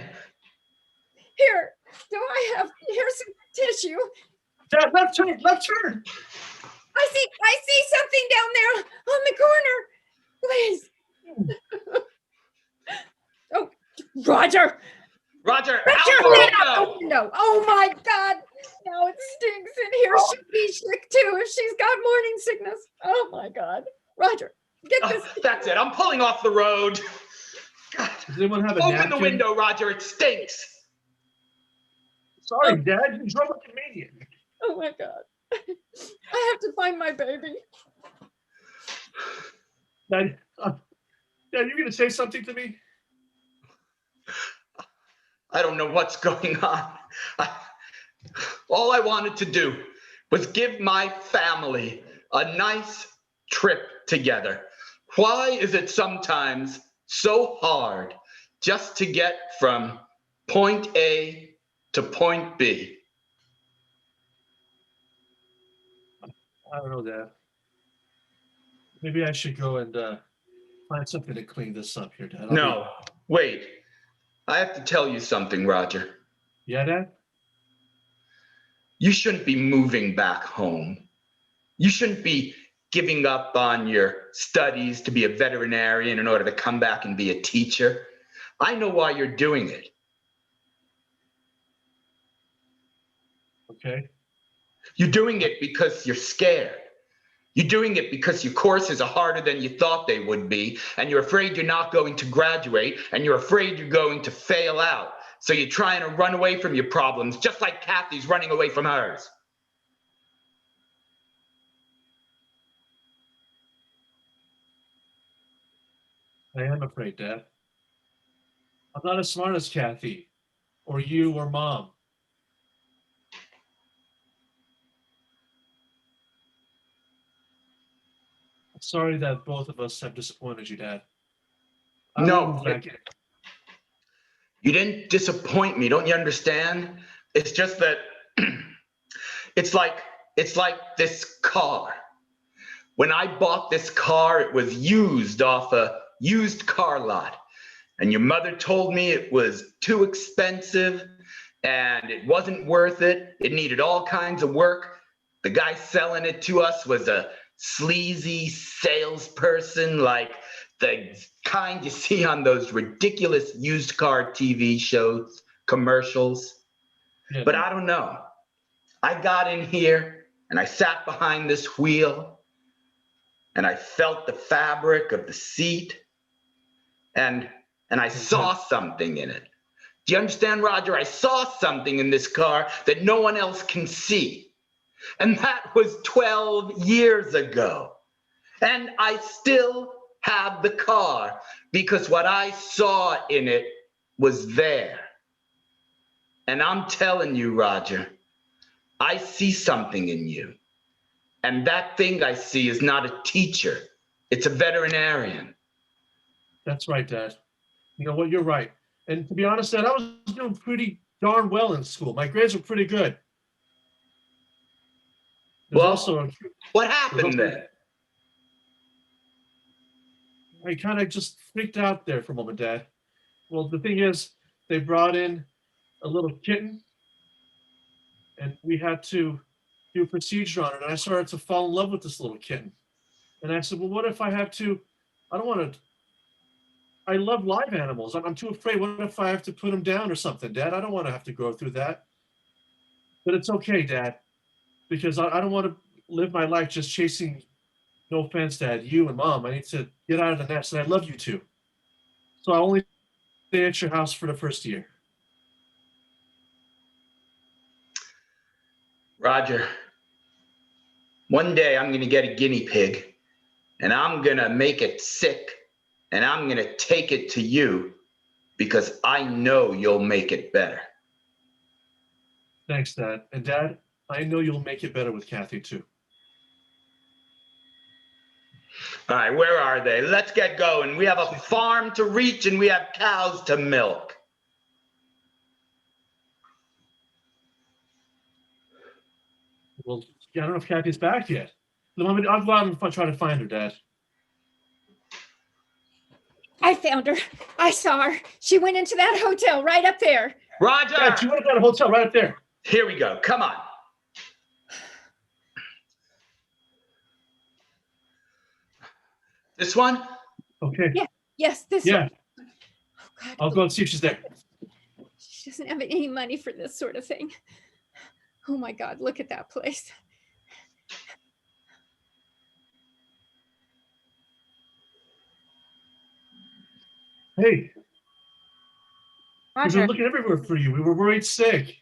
Here. Here's some tissue. Dad, left turn. Left turn. I see something down there on the corner. Please. Oh, Roger. Roger, Put out your the head out window. the window. Oh my God. Now it stinks in here. She'll be sick too if she's got morning sickness. Oh my God. Roger, get this. That's it. I'm pulling off the road. God. Does anyone have a Open napkin? the window, Roger. It stinks. Sorry, Dad. You drove like a maniac. Oh my God. I have to find my baby. Dad, you're gonna say something to me? I don't know what's going on. All I wanted to do was give my family a nice trip together. Why is it sometimes so hard just to get from point A to point B? I don't know, Dad. Maybe I should go and find something to clean this up here, Dad. No, wait. I have to tell you something, Roger. Yeah, Dad? You shouldn't be moving back home. You shouldn't be giving up on your studies to be a veterinarian in order to come back and be a teacher. I know why you're doing it. Okay. You're doing it because you're scared. You're doing it because your courses are harder than you thought they would be, and you're afraid you're not going to graduate, and you're afraid you're going to fail out. So you're trying to run away from your problems, just like Kathy's running away from hers. I am afraid, Dad. I'm not as smart as Kathy, or you, or Mom. I'm sorry that both of us have disappointed you, Dad. No, you didn't disappoint me. Don't you understand? It's just that it's like this car. When I bought this car, it was used off a used car lot. And your mother told me it was too expensive and it wasn't worth it. It needed all kinds of work. The guy selling it to us was a sleazy salesperson, like the kind you see on those ridiculous used car TV shows, commercials. Yeah. But I don't know. I got in here and I sat behind this wheel and I felt the fabric of the seat and I saw something in it. Do you understand, Roger? I saw something in this car that no one else can see. And that was 12 years ago. And I still have the car because what I saw in it was there. And I'm telling you, Roger, I see something in you. And that thing I see is not a teacher. It's a veterinarian. That's right, Dad. You know what? You're right. And to be honest, Dad, I was doing pretty darn well in school. My grades were pretty good. What happened then? I kind of just freaked out there for a moment, Dad. Well, the thing is, they brought in a little kitten, and we had to do a procedure on it, and I started to fall in love with this little kitten. And I said, well, what if I have to, I don't want to, I love live animals. I'm too afraid. What if I have to put them down or something, Dad? I don't want to have to go through that. But it's okay, Dad, because I don't want to live my life just chasing, no offense, Dad, you and Mom. I need to get out of the nest, and I love you too. So I'll only stay at your house for the first year. Roger, one day I'm going to get a guinea pig, and I'm going to make it sick, and I'm going to take it to you because I know you'll make it better. Thanks, Dad. And Dad, I know you'll make it better with Kathy too. All right, where are they? Let's get going. We have a farm to reach and we have cows to milk. Well, I don't know if Kathy's back yet. I'll go out and try to find her, Dad. I found her. I saw her. She went into that hotel right up there. Roger! Dad, she went to that hotel right up there. Here we go. Come on. This one? Okay. Yeah. Yes, this Yeah. one. Oh, God. I'll go and see if she's there. She doesn't have any money for this sort of thing. Oh my God, look at that place. Hey, we've Roger, been looking everywhere for you. We were worried sick.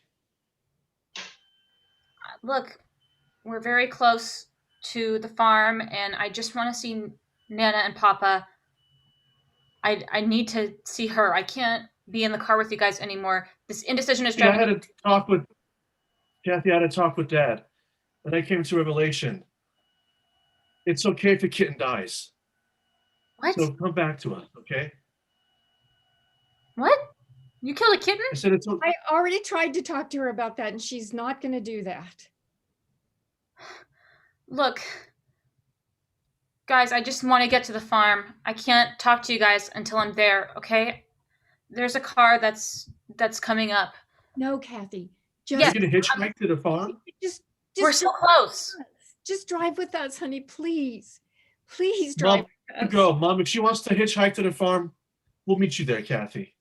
look, we're very close to the farm, and I just want to see Nana and Papa. I need to see her. I can't be in the car with you guys anymore. This indecision is driving. I had to talk with Kathy. I had to talk with Dad, and I came to a revelation. It's okay if the kitten dies. What? So come back to us, okay? What? You killed a kitten? I said it's okay. I already tried to talk to her about that, and she's not going to do that. Look, guys, I just want to get to the farm. I can't talk to you guys until I'm there, okay? There's a car that's coming up. No, Kathy. You're Just, going to hitchhike to the farm? just We're so close. Just drive with us, honey, please. Please Mom, drive with us. go. Mom, if she wants to hitchhike to the farm, we'll meet you there, Kathy.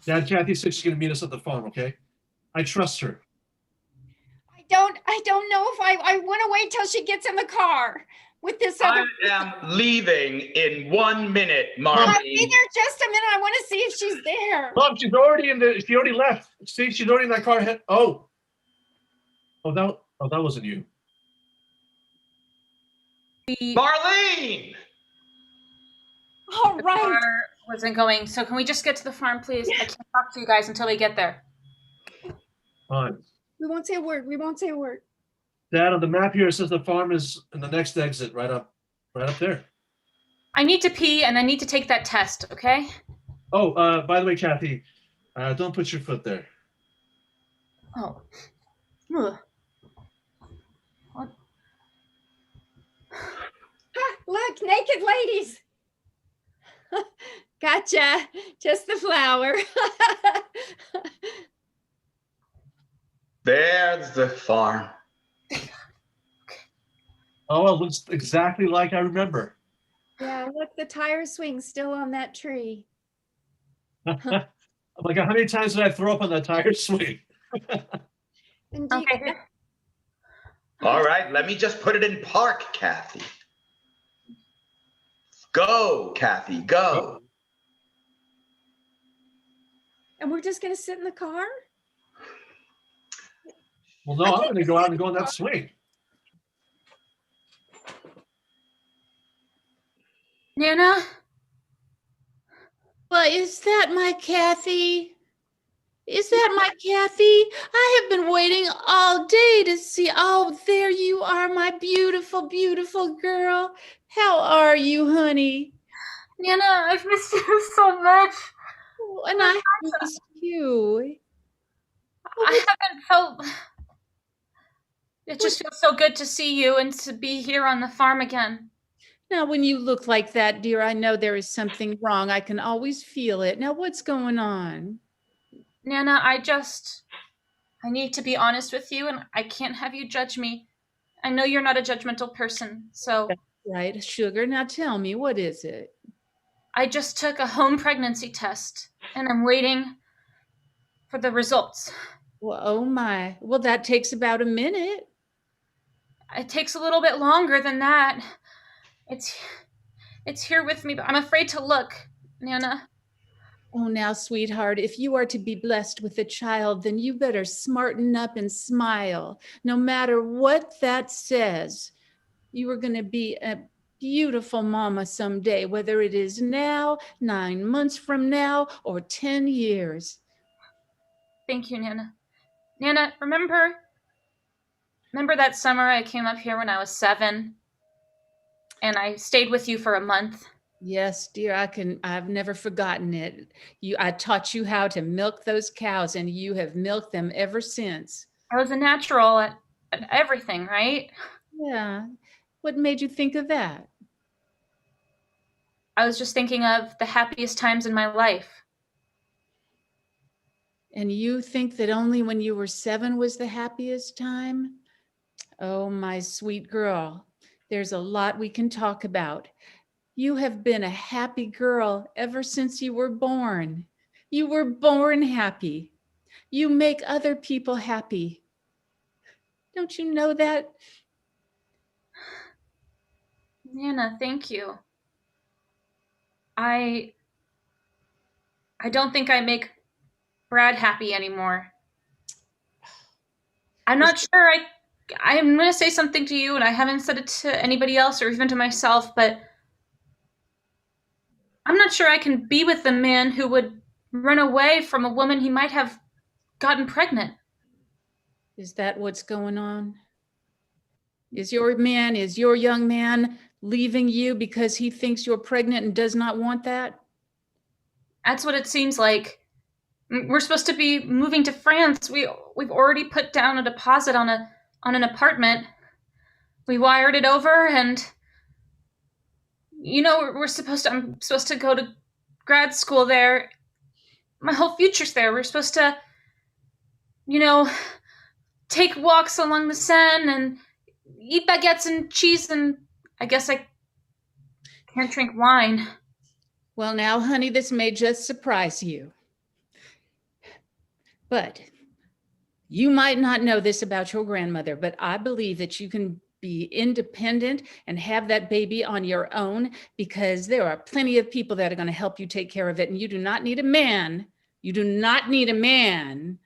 Dad, Kathy said she's going to meet us at the farm, okay? I trust her. I don't know if I want to wait till she gets in the car with this other. I am leaving in 1 minute, I'll Marlene. be there just a minute. I want to see if she's there. Mom, she already left. See, she's already in that car. Oh, that wasn't you. Marlene! All The right. car wasn't going. So can we just get to the farm, please? I can't talk to you guys until we get there. Fine. We won't say a word. We won't say a word. Dad, on the map here, it says the farm is in the next exit, right up there. I need to pee and I need to take that test, okay? Oh, by the way, Kathy, don't put your foot there. Oh. Ugh. What? Ha, look, naked ladies. Gotcha. Just the flower. There's the farm. Oh, it looks exactly like I remember. Yeah, look, the tire swing's still on that tree. Like, how many times did I throw up on that tire swing? And do you- Okay. All right, let me just put it in park, Kathy. Go, Kathy, go. and we're just gonna sit in the car? Well, no, I'm going to go out and go on that swing. Nana? Well, is that my Kathy? Is that my Kathy? I have been waiting all day to see. Oh, there you are, my beautiful, beautiful girl. How are you, honey? Nana, I've missed you so much. Oh, and I miss you. I haven't felt... It just feels so good to see you and to be here on the farm again. Now, when you look like that, dear, I know there is something wrong. I can always feel it. Now, what's going on? Nana, I need to be honest with you, and I can't have you judge me. I know you're not a judgmental person, so... Right, sugar. Now tell me, what is it? I just took a home pregnancy test, and I'm waiting for the results. Well, oh my. Well, that takes about a minute. It takes a little bit longer than that. It's here with me, but I'm afraid to look, Nana. Oh, now, sweetheart, if you are to be blessed with a child, then you better smarten up and smile. No matter what that says, you are going to be a beautiful mama someday, whether it is now, 9 months from now, or 10 years. Thank you, Nana. Nana, remember that summer I came up here when I was 7? And I stayed with you for a month? Yes, dear, I've never forgotten it. I taught you how to milk those cows, and you have milked them ever since. I was a natural at everything, right? Yeah. What made you think of that? I was just thinking of the happiest times in my life. And you think that only when you were 7 was the happiest time? Oh, my sweet girl, there's a lot we can talk about. You have been a happy girl ever since you were born. You were born happy. You make other people happy. Don't you know that? Nana, thank you. I don't think I make Brad happy anymore. I'm not sure. I'm going to say something to you, and I haven't said it to anybody else or even to myself, but I'm not sure I can be with the man who would run away from a woman he might have gotten pregnant. Is that what's going on? Is your young man leaving you because he thinks you're pregnant and does not want that? That's what it seems like. We're supposed to be moving to France. We've already put down a deposit on an apartment. We wired it over, and I'm supposed to go to grad school there. My whole future's there. We're supposed to, take walks along the Seine and eat baguettes and cheese, and I guess I can't drink wine. Well, now, honey, this may just surprise you. But you might not know this about your grandmother, but I believe that you can be independent and have that baby on your own, because there are plenty of people that are going to help you take care of it. And you do not need a man. You do not need a man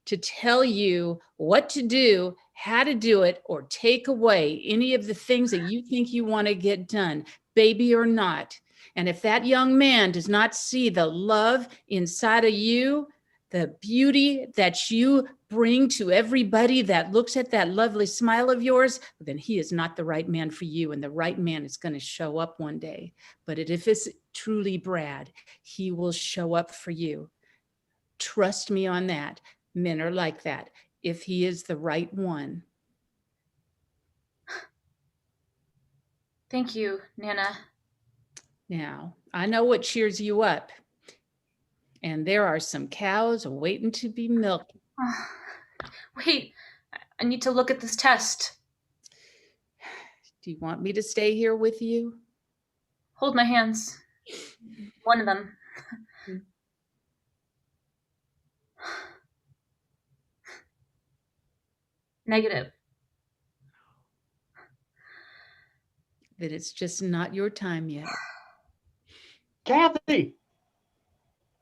to tell you what to do, how to do it, or take away any of the things that you think you want to get done, baby or not. And if that young man does not see the love inside of you, the beauty that you bring to everybody that looks at that lovely smile of yours, then he is not the right man for you. And the right man is going to show up one day. But if it's truly Brad, he will show up for you. Trust me on that. Men are like that, if he is the right one. Thank you, Nana. Now, I know what cheers you up. And there are some cows waiting to be milked. Wait, I need to look at this test. Do you want me to stay here with you? Hold my hands. One of them. Negative. That it's just not your time yet. Kathy!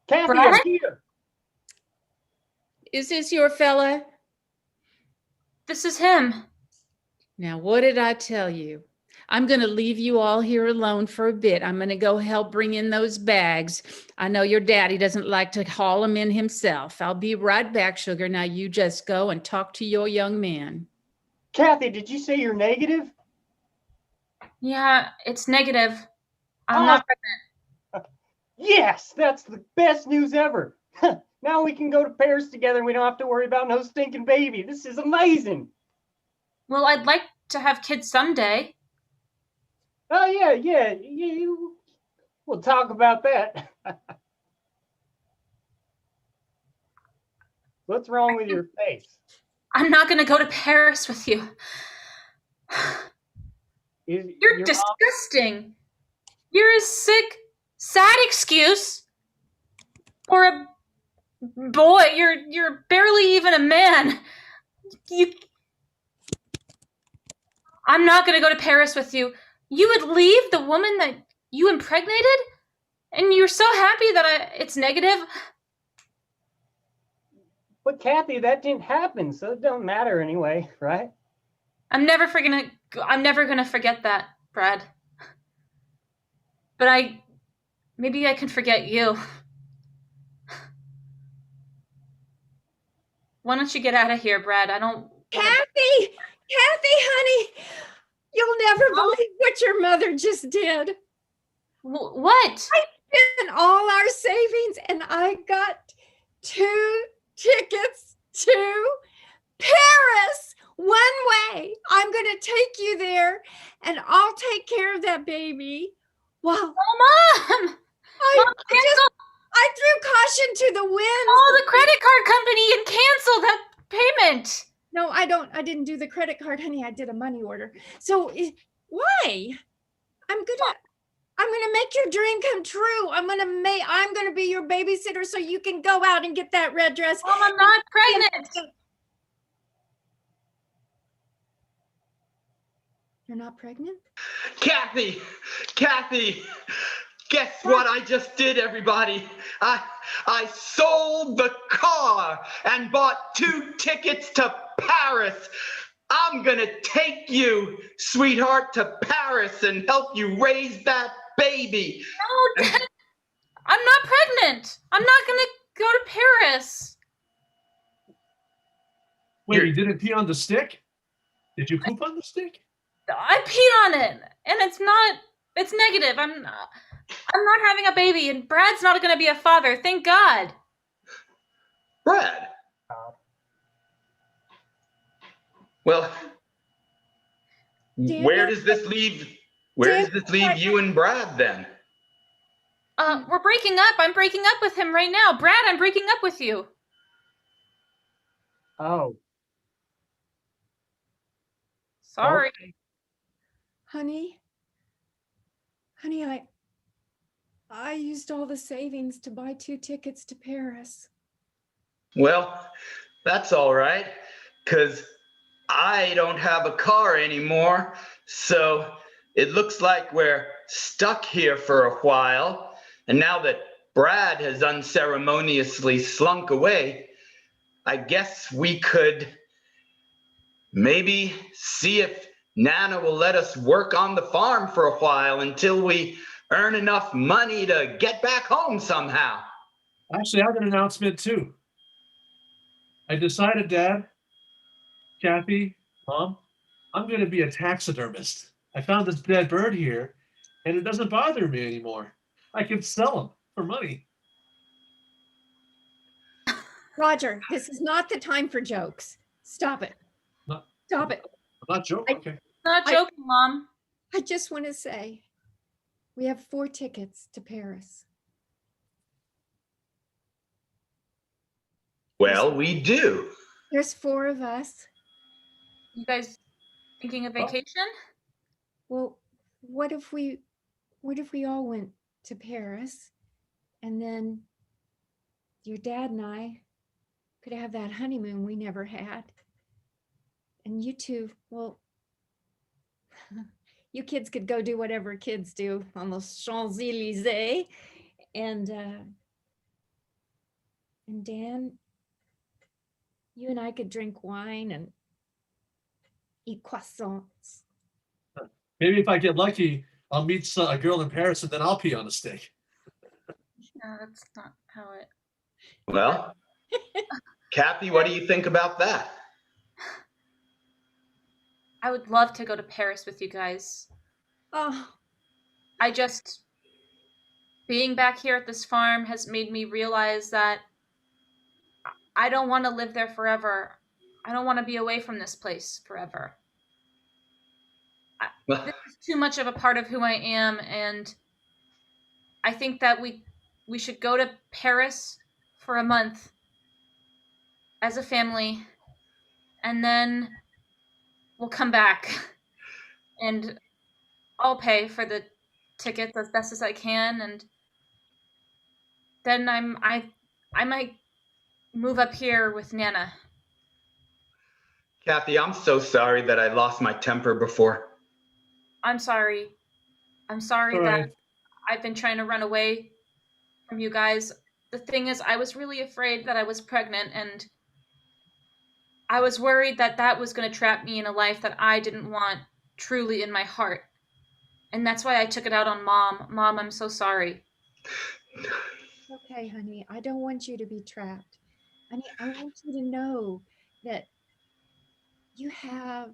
Kathy, Brad? I'm here. Is this your fella? This is him. Now, what did I tell you? I'm going to leave you all here alone for a bit. I'm going to go help bring in those bags. I know your daddy doesn't like to haul them in himself. I'll be right back, sugar. Now you just go and talk to your young man. Kathy, did you say you're negative? Yeah, it's negative. I'm not pregnant. Yes, that's the best news ever. Now we can go to Paris together and we don't have to worry about no stinking baby. This is amazing. Well, I'd like to have kids someday. Oh, yeah. We'll talk about that. What's wrong with your face? I'm not going to go to Paris with you. You're disgusting. You're a sick, sad excuse for a boy. You're barely even a man. I'm not going to go to Paris with you. You would leave the woman that you impregnated? And you're so happy that it's negative? But Kathy, that didn't happen, so it don't matter anyway, right? I'm never gonna forget that, Brad. But maybe I can forget you. Why don't you get out of here, Brad? Kathy, honey, you'll never believe what your mother just did. What? I spent all our savings and I got 2 tickets to Paris one way. I'm going to take you there and I'll take care of that baby. Wow. Oh, Mom! I threw caution to the wind. Call the credit card company and cancel that payment. No, I didn't do the credit card, honey. I did a money order. So why? I'm gonna make your dream come true. I'm gonna be your babysitter so you can go out and get that red dress. Mom, I'm not pregnant. You're not pregnant? Kathy, guess what I just did, everybody? I sold the car and bought 2 tickets to Paris. I'm gonna take you, sweetheart, to Paris and help you raise that baby. No, Dad, I'm not pregnant. I'm not gonna go to Paris. Wait, you didn't pee on the stick? Did you poop on the stick? I peed on it, and it's negative. I'm not having a baby, and Brad's not going to be a father. Thank God. Brad. Well, where does this leave you and Brad then? We're breaking up. I'm breaking up with him right now. Brad, I'm breaking up with you. Oh. Sorry. Okay. Honey, I used all the savings to buy 2 tickets to Paris. Well, that's all right, because I don't have a car anymore, so it looks like we're stuck here for a while. And now that Brad has unceremoniously slunk away, I guess we could maybe see if Nana will let us work on the farm for a while until we earn enough money to get back home somehow. Actually, I have an announcement too. I decided, Dad, Kathy, Mom, I'm going to be a taxidermist. I found this dead bird here, and it doesn't bother me anymore. I can sell them for money. Roger, this is not the time for jokes. Stop it. No. Stop it. I'm not joking. Okay. Not joking, Mom. I just want to say we have 4 tickets to Paris. Well, we do. There's 4 of us. You guys thinking of vacation? Well, what if we all went to Paris and then your dad and I could have that honeymoon we never had. And you two, well, you kids could go do whatever kids do on the Champs-Élysées. And Dan, you and I could drink wine and eat croissants. Maybe if I get lucky, I'll meet a girl in Paris and then I'll pee on a steak. No, that's not how it. Well, Kathy, what do you think about that? I would love to go to Paris with you guys. Oh, Being back here at this farm has made me realize that I don't want to live there forever. I don't want to be away from this place forever. This is too much of a part of who I am, and I think that we should go to Paris for a month as a family, and then we'll come back, and I'll pay for the tickets as best as I can, and then I might move up here with Nana. Kathy, I'm so sorry that I lost my temper before. I'm sorry. I'm sorry All that right. I've been trying to run away from you guys. The thing is, I was really afraid that I was pregnant, and I was worried that that was going to trap me in a life that I didn't want truly in my heart. And that's why I took it out on Mom. Mom, I'm so sorry. okay, honey. I don't want you to be trapped. Honey, I want you to know that you have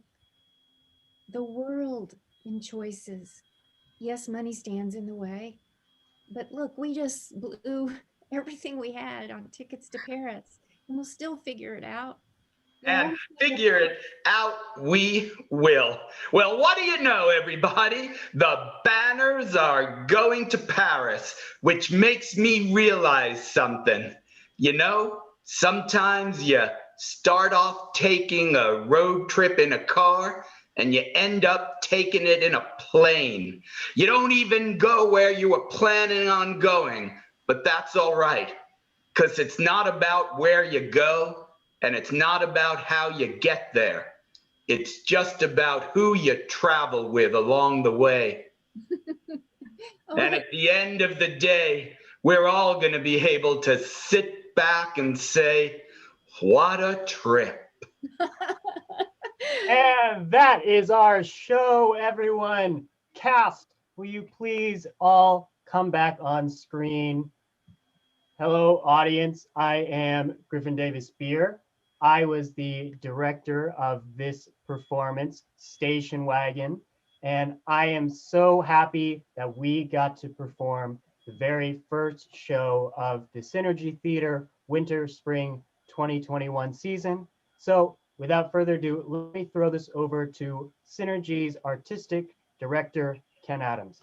the world in choices. Yes, money stands in the way. But look, we just blew everything we had on tickets to Paris, and we'll still figure it out. And figure it out we will. Well, what do you know, everybody? The banners are going to Paris, which makes me realize something. You know, sometimes you start off taking a road trip in a car, and you end up taking it in a plane. You don't even go where you were planning on going, but that's all right, because it's not about where you go, and it's not about how you get there. It's just about who you travel with along the way. And at the end of the day, we're all going to be able to sit back and say, what a trip. And that is our show, everyone. Cast, will you please all come back on screen? Hello, audience. I am Griffin Davis Beer. I was the director of this performance, Station Wagon, and I am so happy that we got to perform the very first show of the Synergy Theater Winter-Spring 2021 season. So without further ado, let me throw this over to Synergy's artistic director, Ken Adams.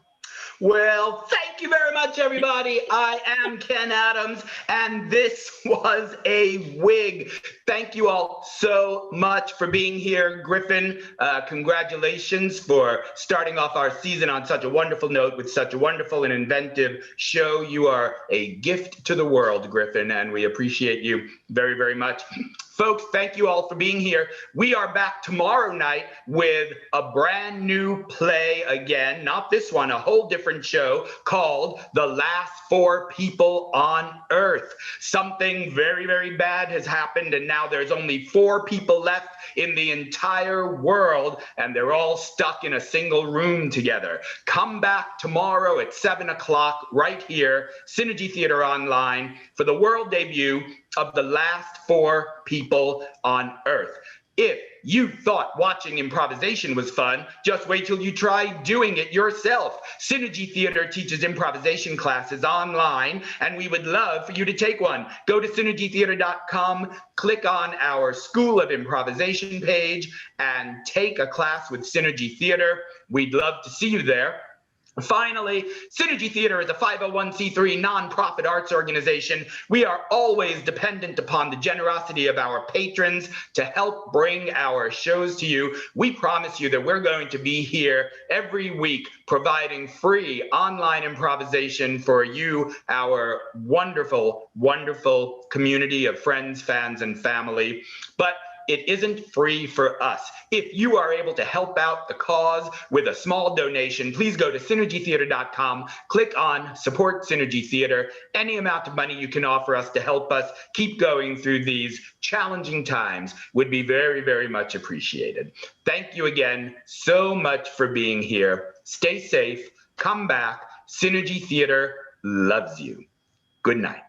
Well, thank you very much, everybody. I am Ken Adams, and this was a wig. Thank you all so much for being here. Griffin, congratulations for starting off our season on such a wonderful note with such a wonderful and inventive show. You are a gift to the world, Griffin, and we appreciate you very, very much. Folks, thank you all for being here. We are back tomorrow night with a brand new play again, not this one, a whole different show called The Last 4 People on Earth. Something very, very bad has happened, and now there's only 4 people left in the entire world, and they're all stuck in a single room together. Come back tomorrow at 7 o'clock right here, Synergy Theater Online, for the world debut of The Last 4 People on Earth. If you thought watching improvisation was fun, just wait till you try doing it yourself. Synergy Theater teaches improvisation classes online, and we would love for you to take one. Go to synergytheater.com, click on our School of Improvisation page, and take a class with Synergy Theater. We'd love to see you there. Finally, Synergy Theater is a 501c3 nonprofit arts organization. We are always dependent upon the generosity of our patrons to help bring our shows to you. We promise you that we're going to be here every week providing free online improvisation for you, our wonderful, wonderful community of friends, fans, and family. But it isn't free for us. If you are able to help out the cause with a small donation, please go to synergytheater.com, click on Support Synergy Theater. Any amount of money you can offer us to help us keep going through these challenging times would be very, very much appreciated. Thank you again so much for being here. Stay safe, come back. Synergy Theater loves you. Good night.